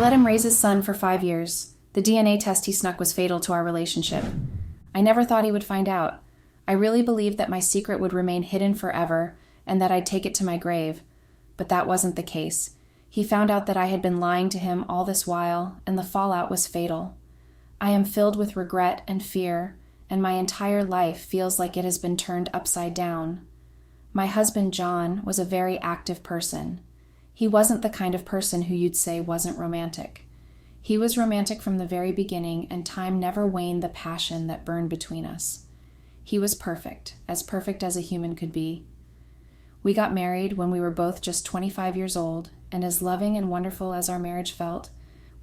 let him raise his son for 5 years. The DNA test he snuck was fatal to our relationship. I never thought he would find out. I really believed that my secret would remain hidden forever and that I'd take it to my grave. But that wasn't the case. He found out that I had been lying to him all this while, and the fallout was fatal. I am filled with regret and fear, and my entire life feels like it has been turned upside down. My husband, John, was a very active person. He wasn't the kind of person who you'd say wasn't romantic. He was romantic from the very beginning, and time never waned the passion that burned between us. He was perfect as a human could be. We got married when we were both just 25 years old, and as loving and wonderful as our marriage felt,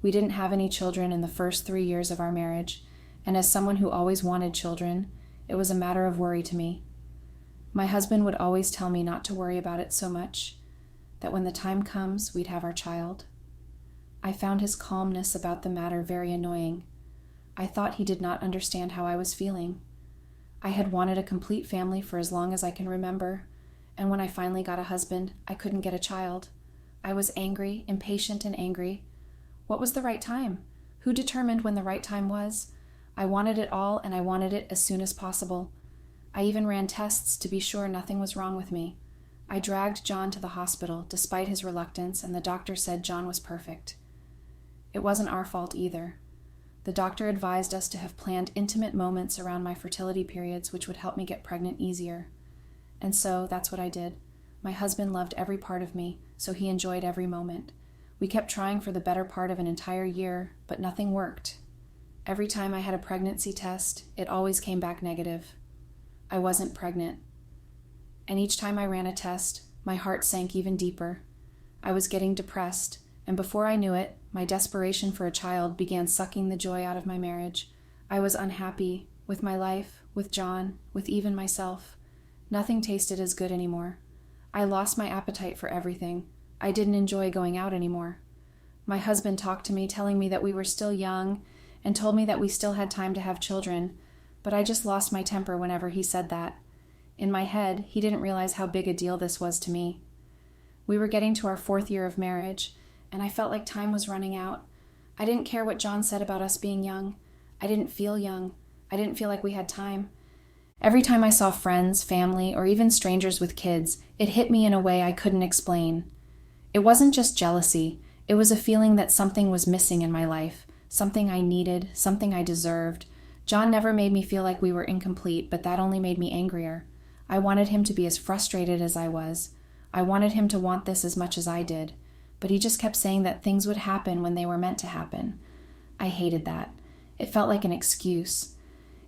we didn't have any children in the first 3 years of our marriage, and as someone who always wanted children, it was a matter of worry to me. My husband would always tell me not to worry about it so much, that when the time comes, we'd have our child. I found his calmness about the matter very annoying. I thought he did not understand how I was feeling. I had wanted a complete family for as long as I can remember, and when I finally got a husband, I couldn't get a child. I was angry, impatient and angry. What was the right time? Who determined when the right time was? I wanted it all, and I wanted it as soon as possible. I even ran tests to be sure nothing was wrong with me. I dragged John to the hospital, despite his reluctance, and the doctor said John was perfect. It wasn't our fault either. The doctor advised us to have planned intimate moments around my fertility periods, which would help me get pregnant easier. And so that's what I did. My husband loved every part of me, so he enjoyed every moment. We kept trying for the better part of an entire year, but nothing worked. Every time I had a pregnancy test, it always came back negative. I wasn't pregnant. And each time I ran a test, my heart sank even deeper. I was getting depressed, and before I knew it, my desperation for a child began sucking the joy out of my marriage. I was unhappy with my life, with John, with even myself. Nothing tasted as good anymore. I lost my appetite for everything. I didn't enjoy going out anymore. My husband talked to me, telling me that we were still young, and told me that we still had time to have children, but I just lost my temper whenever he said that. In my head, he didn't realize how big a deal this was to me. We were getting to our 4th year of marriage, and I felt like time was running out. I didn't care what John said about us being young. I didn't feel young. I didn't feel like we had time. Every time I saw friends, family, or even strangers with kids, it hit me in a way I couldn't explain. It wasn't just jealousy. It was a feeling that something was missing in my life, something I needed, something I deserved. John never made me feel like we were incomplete, but that only made me angrier. I wanted him to be as frustrated as I was. I wanted him to want this as much as I did, but he just kept saying that things would happen when they were meant to happen. I hated that. It felt like an excuse.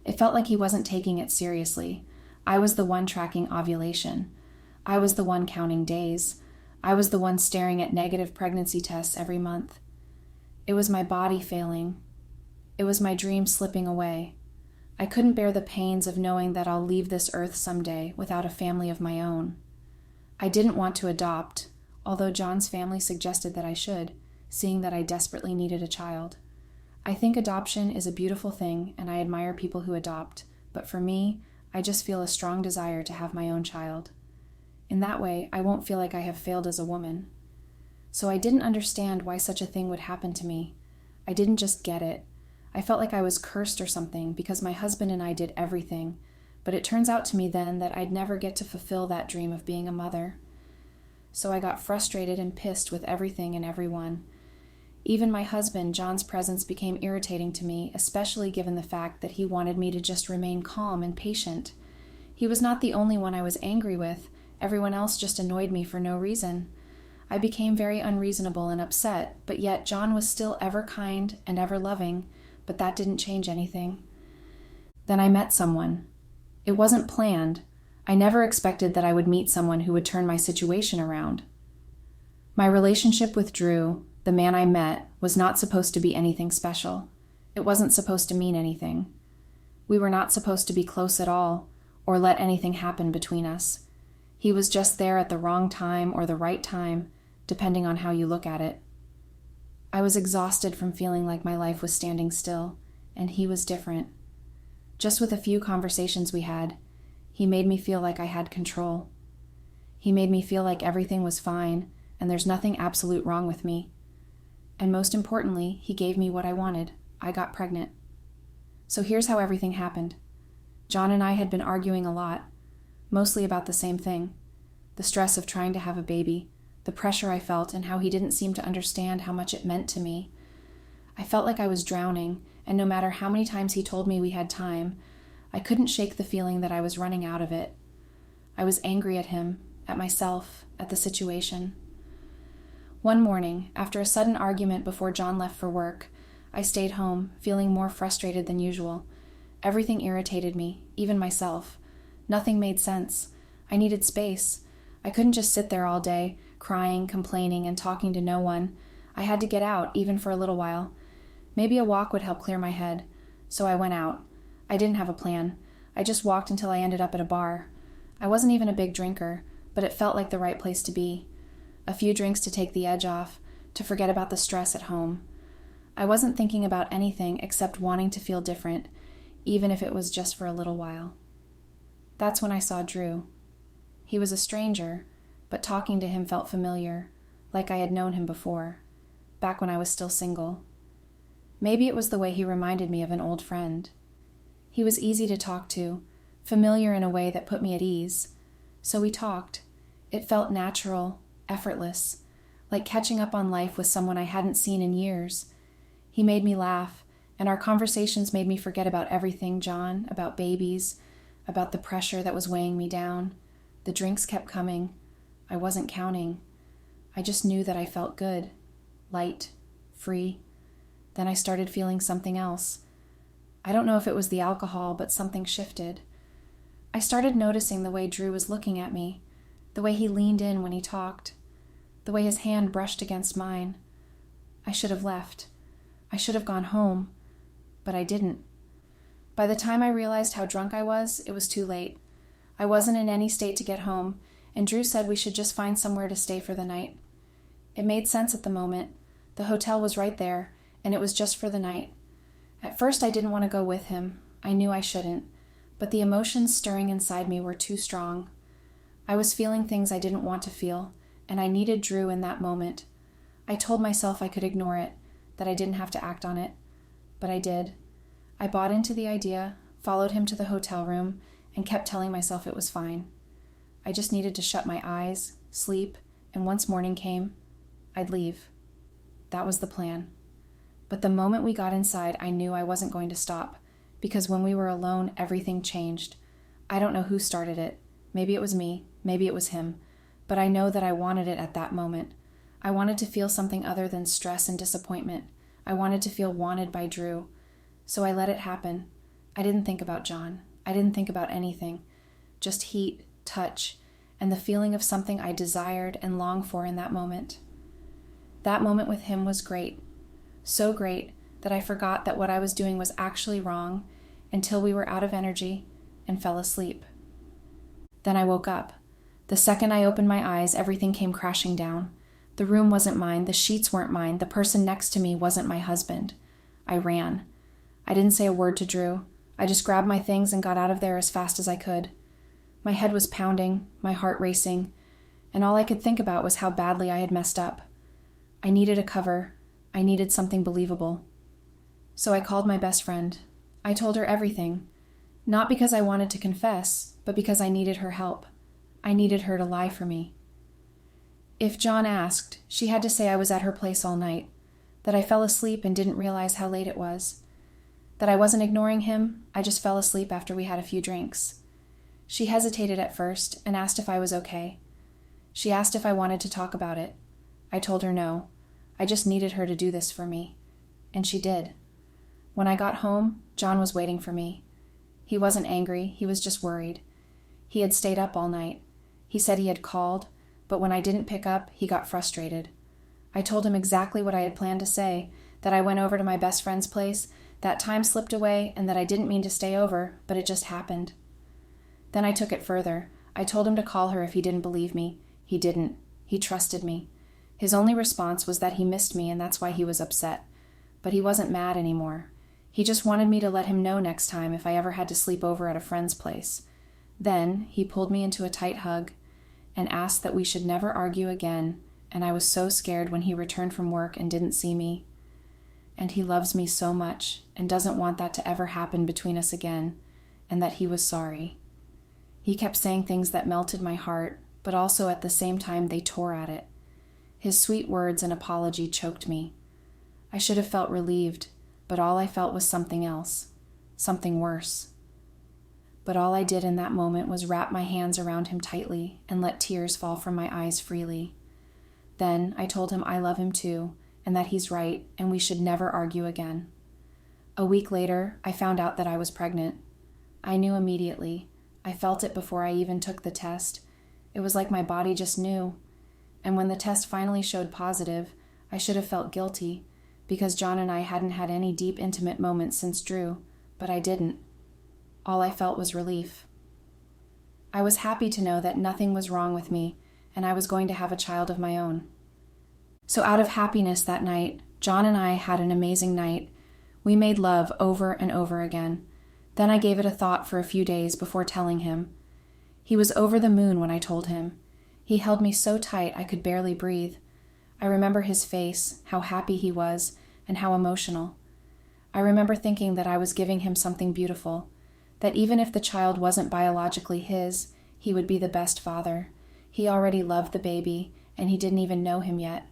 It felt like he wasn't taking it seriously. I was the one tracking ovulation. I was the one counting days. I was the one staring at negative pregnancy tests every month. It was my body failing. It was my dream slipping away. I couldn't bear the pains of knowing that I'll leave this earth someday without a family of my own. I didn't want to adopt, although John's family suggested that I should, seeing that I desperately needed a child. I think adoption is a beautiful thing, and I admire people who adopt, but for me, I just feel a strong desire to have my own child. In that way, I won't feel like I have failed as a woman. So I didn't understand why such a thing would happen to me. I didn't just get it. I felt like I was cursed or something because my husband and I did everything, but it turns out to me then that I'd never get to fulfill that dream of being a mother. So I got frustrated and pissed with everything and everyone. Even my husband, John's presence became irritating to me, especially given the fact that he wanted me to just remain calm and patient. He was not the only one I was angry with. Everyone else just annoyed me for no reason. I became very unreasonable and upset, but yet John was still ever kind and ever loving, but that didn't change anything. Then I met someone. It wasn't planned. I never expected that I would meet someone who would turn my situation around. My relationship with Drew, the man I met, was not supposed to be anything special. It wasn't supposed to mean anything. We were not supposed to be close at all, or let anything happen between us. He was just there at the wrong time or the right time, depending on how you look at it. I was exhausted from feeling like my life was standing still, and he was different. Just with a few conversations we had, he made me feel like I had control. He made me feel like everything was fine, and there's nothing absolute wrong with me. And most importantly, he gave me what I wanted. I got pregnant. So here's how everything happened. John and I had been arguing a lot, mostly about the same thing. The stress of trying to have a baby, the pressure I felt, and how he didn't seem to understand how much it meant to me. I felt like I was drowning, and no matter how many times he told me we had time, I couldn't shake the feeling that I was running out of it. I was angry at him, at myself, at the situation. One morning, after a sudden argument before John left for work, I stayed home, feeling more frustrated than usual. Everything irritated me, even myself. Nothing made sense. I needed space. I couldn't just sit there all day, crying, complaining, and talking to no one. I had to get out, even for a little while. Maybe a walk would help clear my head. So I went out. I didn't have a plan. I just walked until I ended up at a bar. I wasn't even a big drinker, but it felt like the right place to be. A few drinks to take the edge off, to forget about the stress at home. I wasn't thinking about anything except wanting to feel different, even if it was just for a little while. That's when I saw Drew. He was a stranger, but talking to him felt familiar, like I had known him before, back when I was still single. Maybe it was the way he reminded me of an old friend. He was easy to talk to, familiar in a way that put me at ease. So we talked. It felt natural, effortless, like catching up on life with someone I hadn't seen in years. He made me laugh, and our conversations made me forget about everything, John, about babies, about the pressure that was weighing me down. The drinks kept coming. I wasn't counting. I just knew that I felt good, light, free. Then I started feeling something else. I don't know if it was the alcohol, but something shifted. I started noticing the way Drew was looking at me, the way he leaned in when he talked, the way his hand brushed against mine. I should have left. I should have gone home, but I didn't. By the time I realized how drunk I was, it was too late. I wasn't in any state to get home, and Drew said we should just find somewhere to stay for the night. It made sense at the moment. The hotel was right there, and it was just for the night. At first I didn't want to go with him. I knew I shouldn't, but the emotions stirring inside me were too strong. I was feeling things I didn't want to feel, and I needed Drew in that moment. I told myself I could ignore it, that I didn't have to act on it, but I did. I bought into the idea, followed him to the hotel room, and kept telling myself it was fine. I just needed to shut my eyes, sleep, and once morning came, I'd leave. That was the plan. But the moment we got inside, I knew I wasn't going to stop, because when we were alone, everything changed. I don't know who started it. Maybe it was me, maybe it was him, but I know that I wanted it at that moment. I wanted to feel something other than stress and disappointment. I wanted to feel wanted by Drew. So I let it happen. I didn't think about John. I didn't think about anything. Just heat, touch, and the feeling of something I desired and longed for in that moment. That moment with him was great. So great that I forgot that what I was doing was actually wrong until we were out of energy and fell asleep. Then I woke up. The second I opened my eyes, everything came crashing down. The room wasn't mine, the sheets weren't mine, the person next to me wasn't my husband. I ran. I didn't say a word to Drew. I just grabbed my things and got out of there as fast as I could. My head was pounding, my heart racing, and all I could think about was how badly I had messed up. I needed a cover. I needed something believable. So I called my best friend. I told her everything, not because I wanted to confess, but because I needed her help. I needed her to lie for me. If John asked, she had to say I was at her place all night, that I fell asleep and didn't realize how late it was, that I wasn't ignoring him, I just fell asleep after we had a few drinks. She hesitated at first and asked if I was okay. She asked if I wanted to talk about it. I told her no. I just needed her to do this for me. And she did. When I got home, John was waiting for me. He wasn't angry, he was just worried. He had stayed up all night. He said he had called, but when I didn't pick up, he got frustrated. I told him exactly what I had planned to say, that I went over to my best friend's place, that time slipped away, and that I didn't mean to stay over, but it just happened. Then I took it further. I told him to call her if he didn't believe me. He didn't. He trusted me. His only response was that he missed me and that's why he was upset. But he wasn't mad anymore. He just wanted me to let him know next time if I ever had to sleep over at a friend's place. Then he pulled me into a tight hug and asked that we should never argue again and I was so scared when he returned from work and didn't see me. And he loves me so much and doesn't want that to ever happen between us again, and that he was sorry. He kept saying things that melted my heart, but also at the same time they tore at it. His sweet words and apology choked me. I should have felt relieved, but all I felt was something else, something worse. But all I did in that moment was wrap my hands around him tightly and let tears fall from my eyes freely. Then I told him I love him too, and that he's right, and we should never argue again. A week later, I found out that I was pregnant. I knew immediately. I felt it before I even took the test. It was like my body just knew. And when the test finally showed positive, I should have felt guilty, because John and I hadn't had any deep, intimate moments since Drew, but I didn't. All I felt was relief. I was happy to know that nothing was wrong with me, and I was going to have a child of my own. So out of happiness that night, John and I had an amazing night. We made love over and over again. Then I gave it a thought for a few days before telling him. He was over the moon when I told him. He held me so tight I could barely breathe. I remember his face, how happy he was, and how emotional. I remember thinking that I was giving him something beautiful, that even if the child wasn't biologically his, he would be the best father. He already loved the baby, and he didn't even know him yet.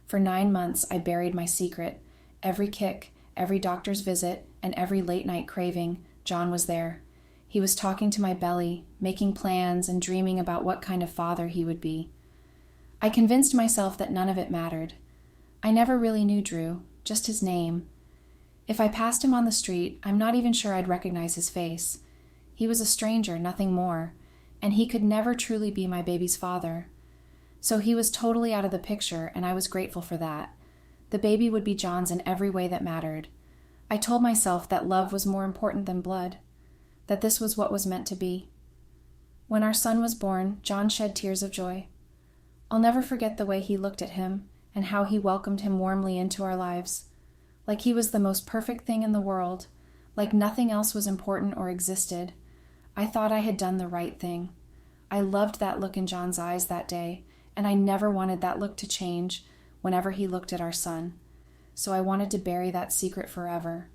For 9 months, I buried my secret. Every kick, every doctor's visit, and every late-night craving, John was there. He was talking to my belly, making plans, and dreaming about what kind of father he would be. I convinced myself that none of it mattered. I never really knew Drew, just his name. If I passed him on the street, I'm not even sure I'd recognize his face. He was a stranger, nothing more, and he could never truly be my baby's father. So he was totally out of the picture, and I was grateful for that. The baby would be John's in every way that mattered. I told myself that love was more important than blood, that this was what was meant to be. When our son was born, John shed tears of joy. I'll never forget the way he looked at him and how he welcomed him warmly into our lives, like he was the most perfect thing in the world, like nothing else was important or existed. I thought I had done the right thing. I loved that look in John's eyes that day, and I never wanted that look to change whenever he looked at our son. So I wanted to bury that secret forever.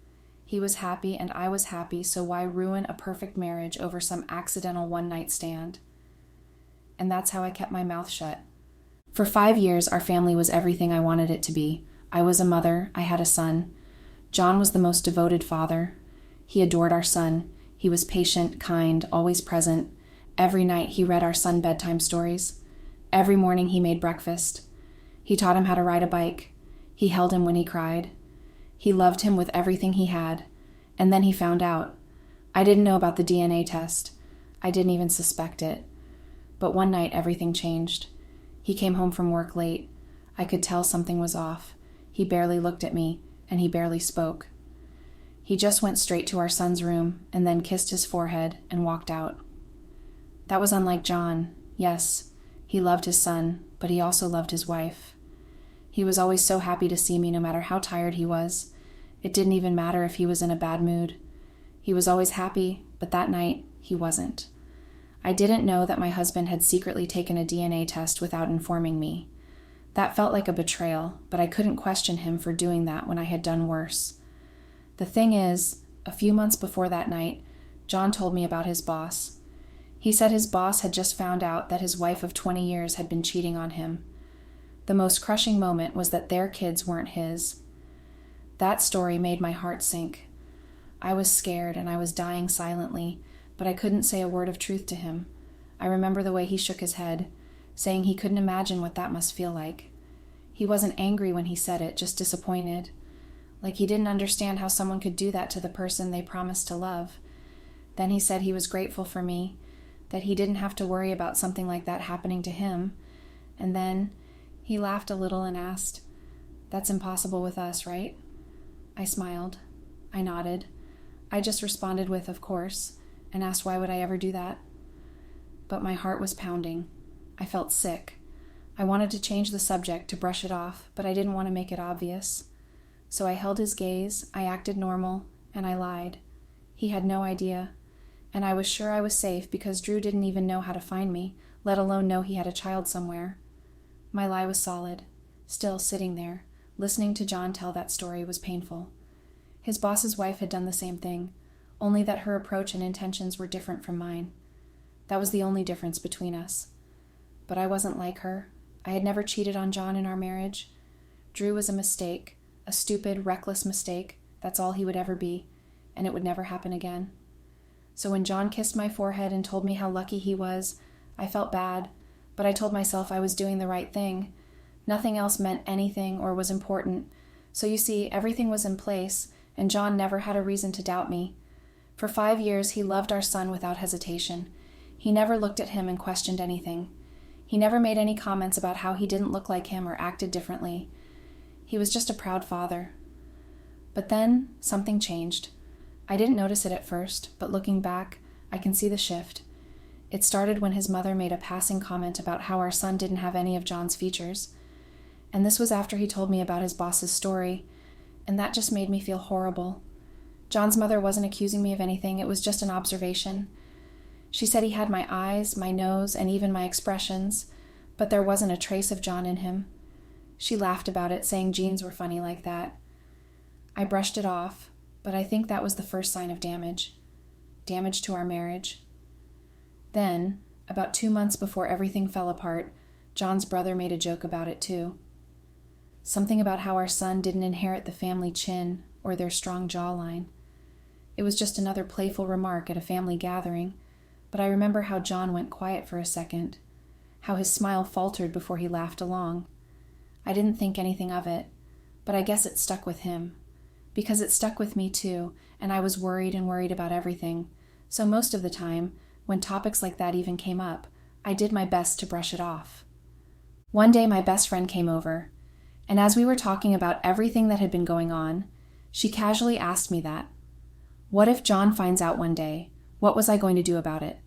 He was happy and I was happy, so why ruin a perfect marriage over some accidental one-night stand? And that's how I kept my mouth shut. For 5 years, our family was everything I wanted it to be. I was a mother, I had a son. John was the most devoted father. He adored our son. He was patient, kind, always present. Every night he read our son bedtime stories. Every morning he made breakfast. He taught him how to ride a bike. He held him when he cried. He loved him with everything he had. And then he found out. I didn't know about the DNA test. I didn't even suspect it. But one night everything changed. He came home from work late. I could tell something was off. He barely looked at me, and he barely spoke. He just went straight to our son's room and then kissed his forehead and walked out. That was unlike John. Yes, he loved his son, but he also loved his wife. He was always so happy to see me no matter how tired he was. It didn't even matter if he was in a bad mood. He was always happy, but that night he wasn't. I didn't know that my husband had secretly taken a DNA test without informing me. That felt like a betrayal, but I couldn't question him for doing that when I had done worse. The thing is, a few months before that night, John told me about his boss. He said his boss had just found out that his wife of 20 years had been cheating on him. The most crushing moment was that their kids weren't his. That story made my heart sink. I was scared and I was dying silently, but I couldn't say a word of truth to him. I remember the way he shook his head, saying he couldn't imagine what that must feel like. He wasn't angry when he said it, just disappointed. Like he didn't understand how someone could do that to the person they promised to love. Then he said he was grateful for me, that he didn't have to worry about something like that happening to him. And then he laughed a little and asked, "That's impossible with us, right?" I smiled. I nodded. I just responded with, "Of course," and asked why would I ever do that. But my heart was pounding. I felt sick. I wanted to change the subject, to brush it off, but I didn't want to make it obvious. So I held his gaze, I acted normal, and I lied. He had no idea. And I was sure I was safe because Drew didn't even know how to find me, let alone know he had a child somewhere. My lie was solid. Still sitting there, listening to John tell that story was painful. His boss's wife had done the same thing, only that her approach and intentions were different from mine. That was the only difference between us. But I wasn't like her. I had never cheated on John in our marriage. Drew was a mistake, a stupid, reckless mistake. That's all he would ever be, and it would never happen again. So when John kissed my forehead and told me how lucky he was, I felt bad, but I told myself I was doing the right thing. Nothing else meant anything or was important. So you see, everything was in place, and John never had a reason to doubt me. For 5 years, he loved our son without hesitation. He never looked at him and questioned anything. He never made any comments about how he didn't look like him or acted differently. He was just a proud father. But then, something changed. I didn't notice it at first, but looking back, I can see the shift. It started when his mother made a passing comment about how our son didn't have any of John's features. And this was after he told me about his boss's story, and that just made me feel horrible. John's mother wasn't accusing me of anything, it was just an observation. She said he had my eyes, my nose, and even my expressions, but there wasn't a trace of John in him. She laughed about it, saying genes were funny like that. I brushed it off, but I think that was the first sign of damage. Damage to our marriage. Then, about 2 months before everything fell apart, John's brother made a joke about it too. Something about how our son didn't inherit the family chin or their strong jawline. It was just another playful remark at a family gathering, but I remember how John went quiet for a second, how his smile faltered before he laughed along. I didn't think anything of it, but I guess it stuck with him, because it stuck with me too, and I was worried about everything, so most of the time, when topics like that even came up, I did my best to brush it off. One day my best friend came over, and as we were talking about everything that had been going on, she casually asked me that. What if John finds out one day? What was I going to do about it?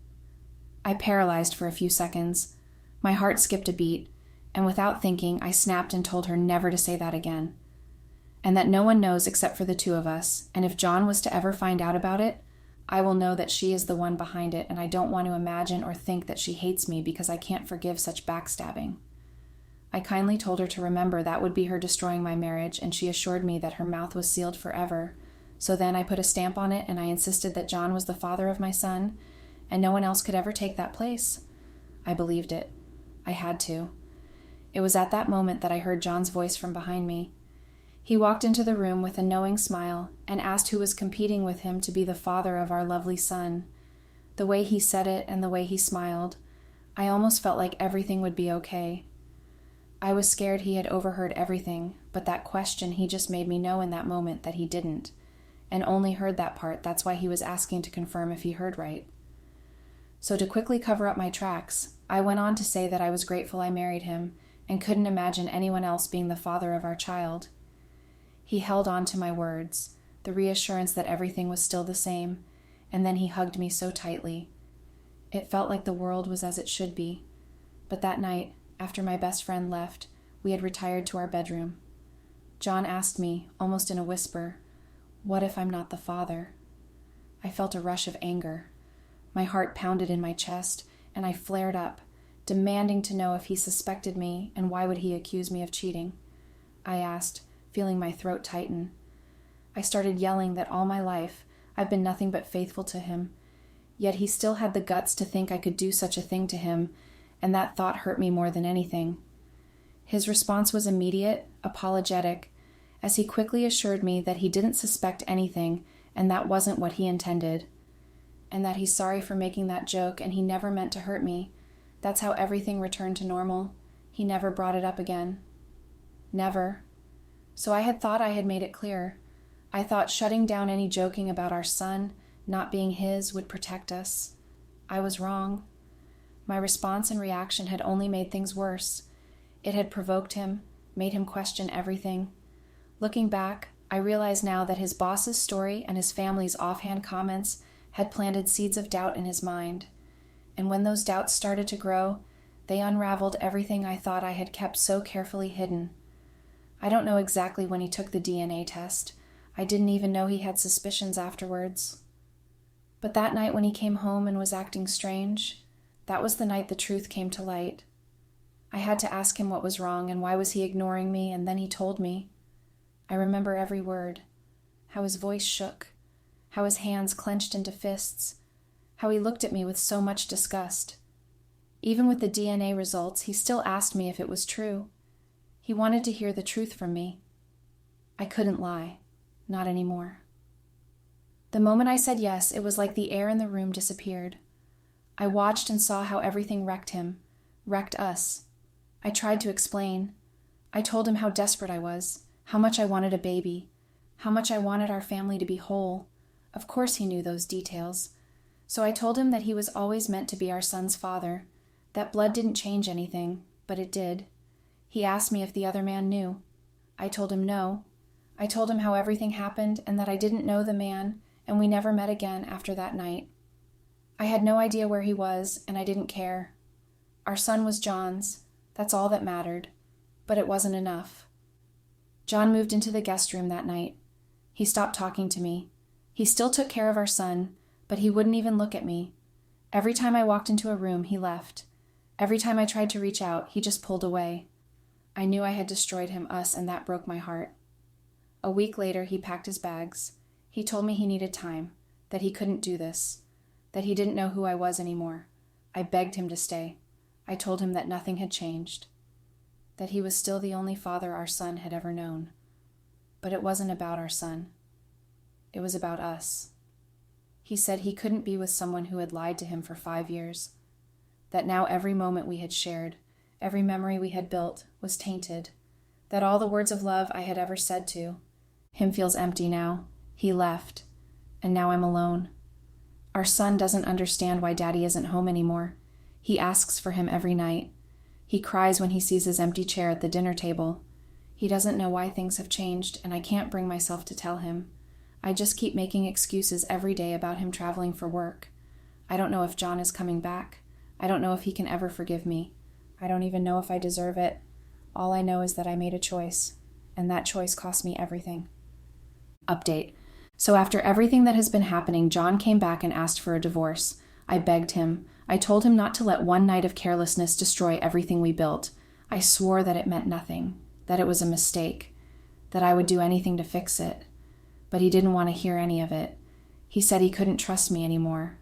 I paralyzed for a few seconds. My heart skipped a beat, and without thinking, I snapped and told her never to say that again. And that no one knows except for the two of us, and if John was to ever find out about it, I will know that she is the one behind it, and I don't want to imagine or think that she hates me because I can't forgive such backstabbing. I kindly told her to remember that would be her destroying my marriage, and she assured me that her mouth was sealed forever. So then I put a stamp on it, and I insisted that John was the father of my son, and no one else could ever take that place. I believed it. I had to. It was at that moment that I heard John's voice from behind me. He walked into the room with a knowing smile and asked who was competing with him to be the father of our lovely son. The way he said it and the way he smiled, I almost felt like everything would be okay. I was scared he had overheard everything, but that question he just made me know in that moment that he didn't, and only heard that part. That's why he was asking to confirm if he heard right. So to quickly cover up my tracks, I went on to say that I was grateful I married him and couldn't imagine anyone else being the father of our child. He held on to my words, the reassurance that everything was still the same, and then he hugged me so tightly. It felt like the world was as it should be. But that night, after my best friend left, we had retired to our bedroom. John asked me, almost in a whisper, "What if I'm not the father?" I felt a rush of anger. My heart pounded in my chest, and I flared up, demanding to know if he suspected me and why would he accuse me of cheating. I asked, feeling my throat tighten. I started yelling that all my life I've been nothing but faithful to him, yet he still had the guts to think I could do such a thing to him, and that thought hurt me more than anything. His response was immediate, apologetic, as he quickly assured me that he didn't suspect anything and that wasn't what he intended, and that he's sorry for making that joke and he never meant to hurt me. That's how everything returned to normal. He never brought it up again. Never. So I had thought I had made it clear. I thought shutting down any joking about our son not being his would protect us. I was wrong. My response and reaction had only made things worse. It had provoked him, made him question everything. Looking back, I realize now that his boss's story and his family's offhand comments had planted seeds of doubt in his mind. And when those doubts started to grow, they unraveled everything I thought I had kept so carefully hidden. I don't know exactly when he took the DNA test. I didn't even know he had suspicions afterwards. But that night when he came home and was acting strange, that was the night the truth came to light. I had to ask him what was wrong and why was he ignoring me, and then he told me. I remember every word, how his voice shook, how his hands clenched into fists, how he looked at me with so much disgust. Even with the DNA results, he still asked me if it was true. He wanted to hear the truth from me. I couldn't lie, not anymore. The moment I said yes, it was like the air in the room disappeared. I watched and saw how everything wrecked him, wrecked us. I tried to explain. I told him how desperate I was, how much I wanted a baby, how much I wanted our family to be whole. Of course he knew those details. So I told him that he was always meant to be our son's father, that blood didn't change anything, but it did. He asked me if the other man knew. I told him no. I told him how everything happened and that I didn't know the man, and we never met again after that night. I had no idea where he was, and I didn't care. Our son was John's. That's all that mattered. But it wasn't enough. John moved into the guest room that night. He stopped talking to me. He still took care of our son, but he wouldn't even look at me. Every time I walked into a room, he left. Every time I tried to reach out, he just pulled away. I knew I had destroyed him, us, and that broke my heart. A week later, he packed his bags. He told me he needed time, that he couldn't do this, that he didn't know who I was anymore. I begged him to stay. I told him that nothing had changed, that he was still the only father our son had ever known. But it wasn't about our son. It was about us. He said he couldn't be with someone who had lied to him for 5 years, that now every moment we had shared, every memory we had built, was tainted, that all the words of love I had ever said to him feels empty now. He left, and now I'm alone. Our son doesn't understand why Daddy isn't home anymore. He asks for him every night. He cries when he sees his empty chair at the dinner table. He doesn't know why things have changed, and I can't bring myself to tell him. I just keep making excuses every day about him traveling for work. I don't know if John is coming back. I don't know if he can ever forgive me. I don't even know if I deserve it. All I know is that I made a choice, and that choice cost me everything. Update. So after everything that has been happening, John came back and asked for a divorce. I begged him. I told him not to let one night of carelessness destroy everything we built. I swore that it meant nothing, that it was a mistake, that I would do anything to fix it. But he didn't want to hear any of it. He said he couldn't trust me anymore,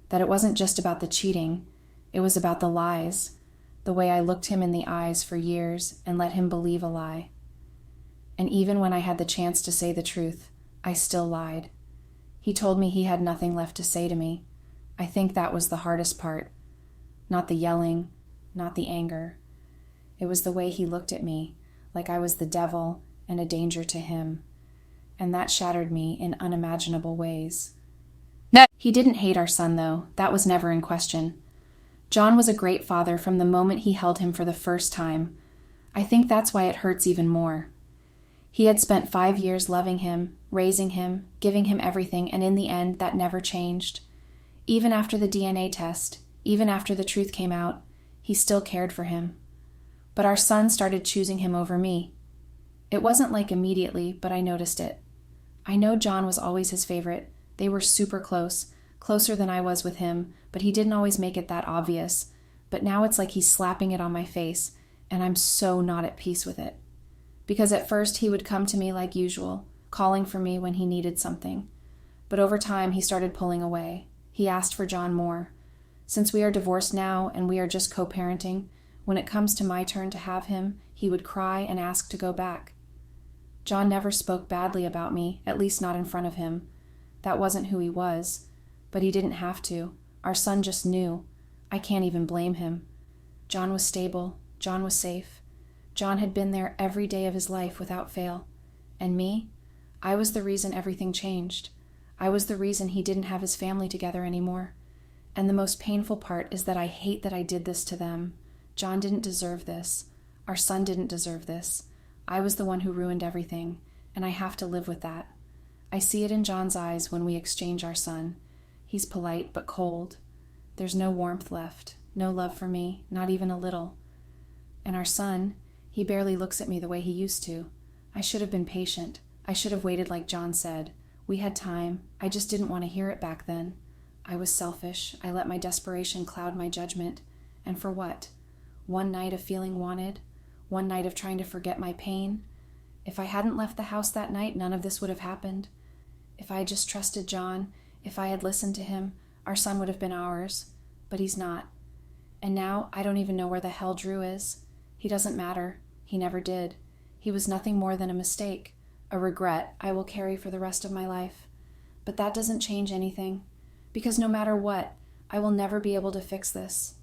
that it wasn't just about the cheating, it was about the lies, the way I looked him in the eyes for years and let him believe a lie. And even when I had the chance to say the truth, I still lied. He told me he had nothing left to say to me. I think that was the hardest part. Not the yelling, not the anger. It was the way he looked at me, like I was the devil and a danger to him. And that shattered me in unimaginable ways. No. He didn't hate our son, though. That was never in question. John was a great father from the moment he held him for the first time. I think that's why it hurts even more. He had spent 5 years loving him, raising him, giving him everything, and in the end, that never changed. Even after the DNA test, even after the truth came out, he still cared for him. But our son started choosing him over me. It wasn't like immediately, but I noticed it. I know John was always his favorite. They were super close, closer than I was with him, but he didn't always make it that obvious. But now it's like he's slapping it on my face, and I'm so not at peace with it. Because at first he would come to me like usual, calling for me when he needed something. But over time he started pulling away. He asked for John more. Since we are divorced now and we are just co-parenting, when it comes to my turn to have him, he would cry and ask to go back. John never spoke badly about me, at least not in front of him. That wasn't who he was. But he didn't have to. Our son just knew. I can't even blame him. John was stable. John was safe. John had been there every day of his life without fail. And me? I was the reason everything changed. I was the reason he didn't have his family together anymore. And the most painful part is that I hate that I did this to them. John didn't deserve this. Our son didn't deserve this. I was the one who ruined everything, and I have to live with that. I see it in John's eyes when we exchange our son. He's polite but cold. There's no warmth left, no love for me, not even a little. And our son, he barely looks at me the way he used to. I should have been patient. I should have waited like John said. We had time. I just didn't want to hear it back then. I was selfish. I let my desperation cloud my judgment. And for what? one night of feeling wanted, one night of trying to forget my pain. If I hadn't left the house that night, none of this would have happened. If I had just trusted John, if I had listened to him, our son would have been ours. But he's not. And now I don't even know where the hell Drew is. He doesn't matter. He never did. He was nothing more than a mistake, a regret I will carry for the rest of my life. But that doesn't change anything, because no matter what, I will never be able to fix this.